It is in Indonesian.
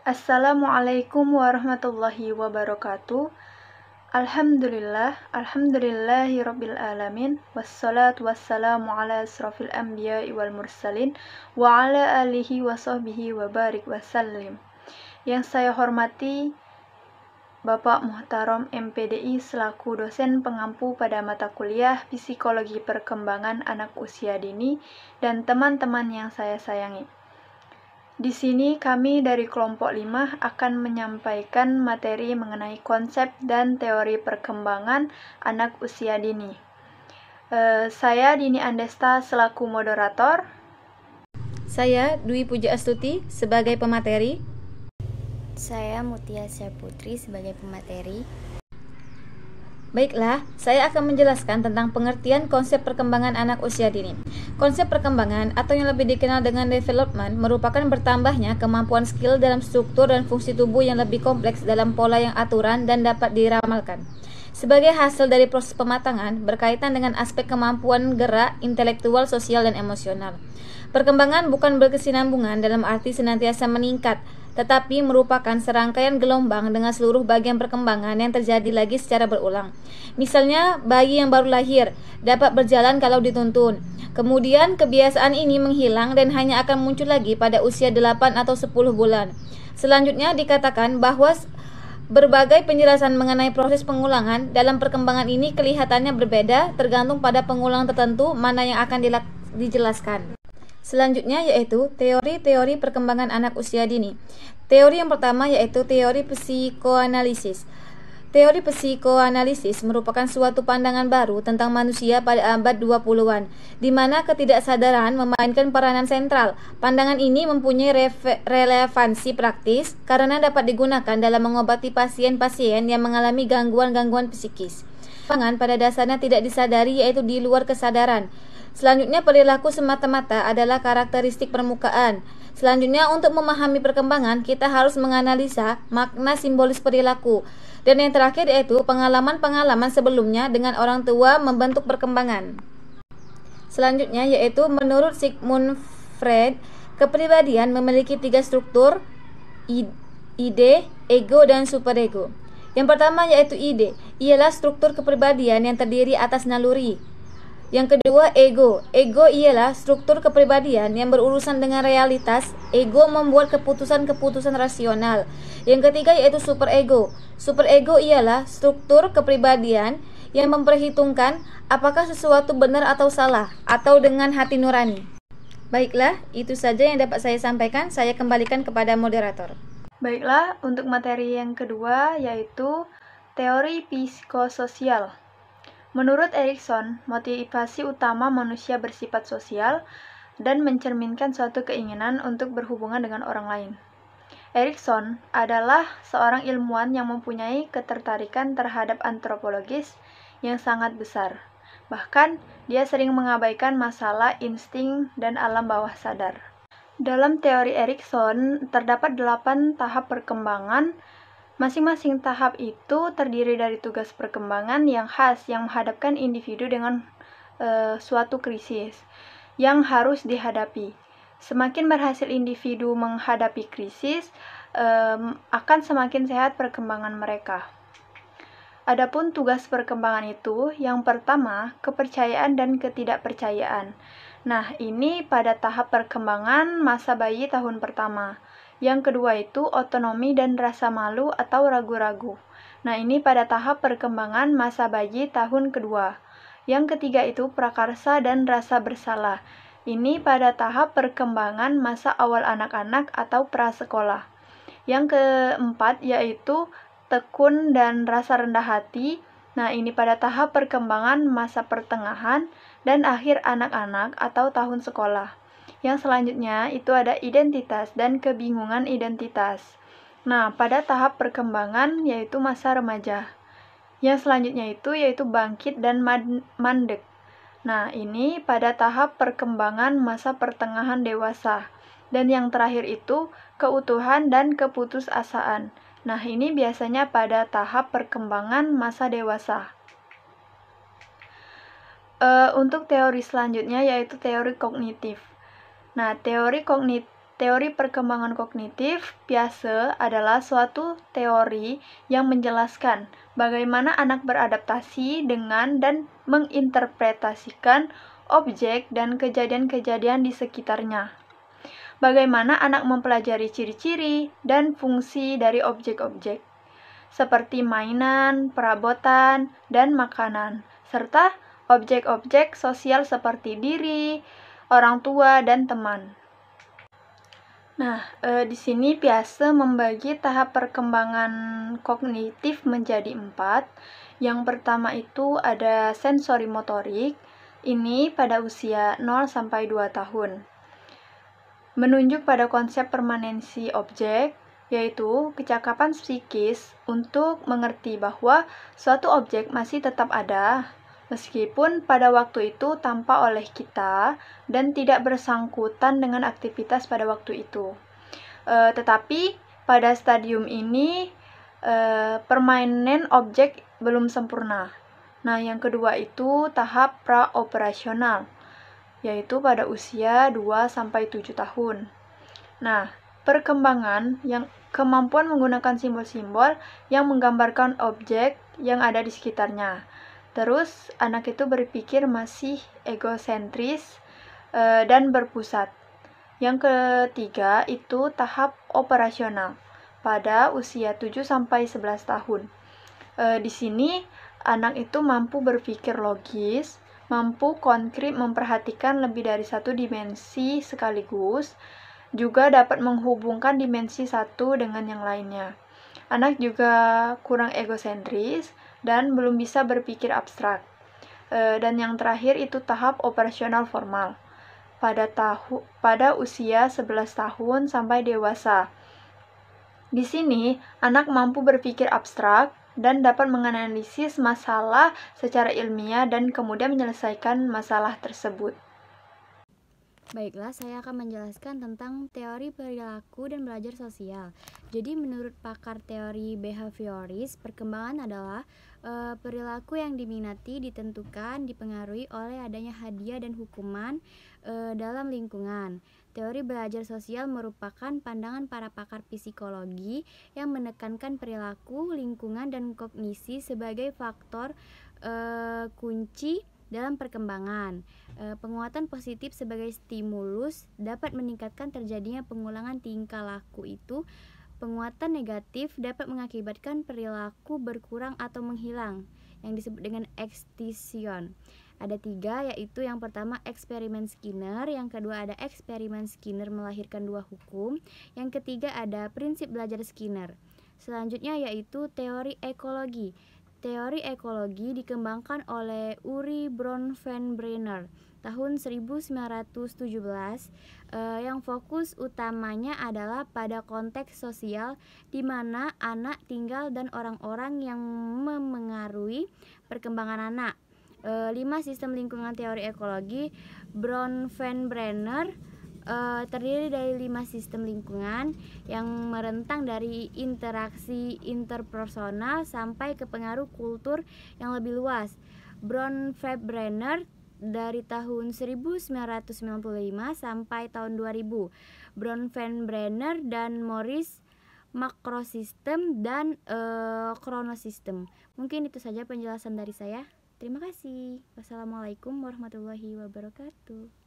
Assalamualaikum warahmatullahi wabarakatuh. Alhamdulillahirabbil alamin. Wassalatu wassalamu ala asrofil anbiya'i wal mursalin wa ala alihi wa sahbihi wa barik wasallim. Yang saya hormati Bapak Muhtarom MPDI selaku dosen pengampu pada mata kuliah Psikologi Perkembangan Anak Usia Dini dan teman-teman yang saya sayangi. Di sini kami dari kelompok 5 akan menyampaikan materi mengenai konsep dan teori perkembangan anak usia dini. Saya Dini Andesta selaku moderator. Saya Dwi Puja Astuti sebagai pemateri. Saya Mutia Putri sebagai pemateri. Baiklah, saya akan menjelaskan tentang pengertian konsep perkembangan anak usia dini. Konsep perkembangan atau yang lebih dikenal dengan development merupakan bertambahnya kemampuan skill dalam struktur dan fungsi tubuh yang lebih kompleks dalam pola yang aturan dan dapat diramalkan. Sebagai hasil dari proses pematangan berkaitan dengan aspek kemampuan gerak, intelektual, sosial, dan emosional. Perkembangan bukan berkesinambungan dalam arti senantiasa meningkat, tetapi merupakan serangkaian gelombang dengan seluruh bagian perkembangan yang terjadi lagi secara berulang. Misalnya, bayi yang baru lahir dapat berjalan kalau dituntun. Kemudian, kebiasaan ini menghilang dan hanya akan muncul lagi pada usia 8 atau 10 bulan. Selanjutnya, dikatakan bahwa berbagai penjelasan mengenai proses pengulangan dalam perkembangan ini kelihatannya berbeda tergantung pada pengulang tertentu mana yang akan dijelaskan. Selanjutnya yaitu teori-teori perkembangan anak usia dini. Teori yang pertama yaitu teori psikoanalisis. Teori psikoanalisis merupakan suatu pandangan baru tentang manusia pada abad 20-an, di mana ketidaksadaran memainkan peranan sentral. Pandangan ini mempunyai relevansi praktis karena dapat digunakan dalam mengobati pasien-pasien yang mengalami gangguan-gangguan psikis. Perkembangan pada dasarnya tidak disadari yaitu di luar kesadaran. Selanjutnya, perilaku semata-mata adalah karakteristik permukaan. Selanjutnya, untuk memahami perkembangan, kita harus menganalisa makna simbolis perilaku. Dan yang terakhir yaitu pengalaman-pengalaman sebelumnya dengan orang tua membentuk perkembangan. Selanjutnya yaitu menurut Sigmund Freud, kepribadian memiliki 3 struktur, ide, ego, dan superego. Yang pertama yaitu ide, ialah struktur kepribadian yang terdiri atas naluri. Yang kedua, ego. Ego ialah struktur kepribadian yang berurusan dengan realitas. Ego membuat keputusan-keputusan rasional. Yang ketiga yaitu superego. Superego ialah struktur kepribadian yang memperhitungkan apakah sesuatu benar atau salah, atau dengan hati nurani. Baiklah, itu saja yang dapat saya sampaikan. Saya kembalikan kepada moderator. Baiklah, untuk materi yang kedua yaitu teori psikososial. Menurut Erikson, motivasi utama manusia bersifat sosial dan mencerminkan suatu keinginan untuk berhubungan dengan orang lain. Erikson adalah seorang ilmuwan yang mempunyai ketertarikan terhadap antropologis yang sangat besar. Bahkan, dia sering mengabaikan masalah insting dan alam bawah sadar. Dalam teori Erikson, terdapat 8 tahap perkembangan. Masing-masing tahap itu terdiri dari tugas perkembangan yang khas yang menghadapkan individu dengan suatu krisis yang harus dihadapi. Semakin berhasil individu menghadapi krisis, akan semakin sehat perkembangan mereka. Adapun tugas perkembangan itu, yang pertama, kepercayaan dan ketidakpercayaan. Nah, ini pada tahap perkembangan masa bayi tahun pertama. Yang kedua itu otonomi dan rasa malu atau ragu-ragu. Nah, ini pada tahap perkembangan masa bayi tahun kedua. Yang ketiga itu prakarsa dan rasa bersalah. Ini pada tahap perkembangan masa awal anak-anak atau prasekolah. Yang keempat yaitu tekun dan rasa rendah hati. Nah, ini pada tahap perkembangan masa pertengahan dan akhir anak-anak atau tahun sekolah. Yang selanjutnya itu ada identitas dan kebingungan identitas. Nah, pada tahap perkembangan yaitu masa remaja. Yang selanjutnya itu yaitu bangkit dan mandek. Nah, ini pada tahap perkembangan masa pertengahan dewasa. Dan yang terakhir itu keutuhan dan keputusasaan. Nah, ini biasanya pada tahap perkembangan masa dewasa. Untuk teori selanjutnya yaitu teori kognitif. Nah, teori teori perkembangan kognitif biasa adalah suatu teori yang menjelaskan bagaimana anak beradaptasi dengan dan menginterpretasikan objek dan kejadian-kejadian di sekitarnya. Bagaimana anak mempelajari ciri-ciri dan fungsi dari objek-objek, seperti mainan, perabotan, dan makanan, serta objek-objek sosial seperti diri, orang tua, dan teman. Nah, di sini biasa membagi tahap perkembangan kognitif menjadi 4. Yang pertama itu ada sensori motorik, ini pada usia 0 sampai 2 tahun. Menunjuk pada konsep permanensi objek, yaitu kecakapan psikis untuk mengerti bahwa suatu objek masih tetap ada, meskipun pada waktu itu tanpa oleh kita dan tidak bersangkutan dengan aktivitas pada waktu itu. Tetapi pada stadium ini permanen objek belum sempurna. Nah, yang kedua itu tahap praoperasional, yaitu pada usia 2-7 tahun. Nah, perkembangan yang kemampuan menggunakan simbol-simbol yang menggambarkan objek yang ada di sekitarnya. Terus, anak itu berpikir masih egosentris dan berpusat. Yang ketiga itu tahap operasional pada usia 7-11 tahun. Di sini, anak itu mampu berpikir logis, mampu konkret memperhatikan lebih dari satu dimensi sekaligus, juga dapat menghubungkan dimensi satu dengan yang lainnya. Anak juga kurang egosentris dan belum bisa berpikir abstrak. Dan yang terakhir itu tahap operasional formal pada usia 11 tahun sampai dewasa. Di sini, anak mampu berpikir abstrak dan dapat menganalisis masalah secara ilmiah dan kemudian menyelesaikan masalah tersebut. Baiklah, saya akan menjelaskan tentang teori perilaku dan belajar sosial. Jadi menurut pakar teori behavioris, perkembangan adalah perilaku yang diminati, ditentukan, dipengaruhi oleh adanya hadiah dan hukuman dalam lingkungan. Teori belajar sosial merupakan pandangan para pakar psikologi yang menekankan perilaku, lingkungan, dan kognisi sebagai faktor kunci dalam perkembangan. Penguatan positif sebagai stimulus dapat meningkatkan terjadinya pengulangan tingkah laku itu. Penguatan negatif dapat mengakibatkan perilaku berkurang atau menghilang, yang disebut dengan extinction. Ada 3, yaitu yang pertama eksperimen Skinner, yang kedua ada eksperimen Skinner melahirkan 2 hukum, yang ketiga ada prinsip belajar Skinner. Selanjutnya yaitu teori ekologi. Teori ekologi dikembangkan oleh Uri Bronfenbrenner tahun 1917, yang fokus utamanya adalah pada konteks sosial di mana anak tinggal dan orang-orang yang memengaruhi perkembangan anak. 5 sistem lingkungan teori ekologi Bronfenbrenner terdiri dari 5 sistem lingkungan yang merentang dari interaksi interpersonal sampai ke pengaruh kultur yang lebih luas. Bronfenbrenner dari tahun 1995 sampai tahun 2000. Bronfenbrenner dan Morris makrosistem dan kronosistem. Mungkin itu saja penjelasan dari saya. Terima kasih. Wassalamualaikum warahmatullahi wabarakatuh.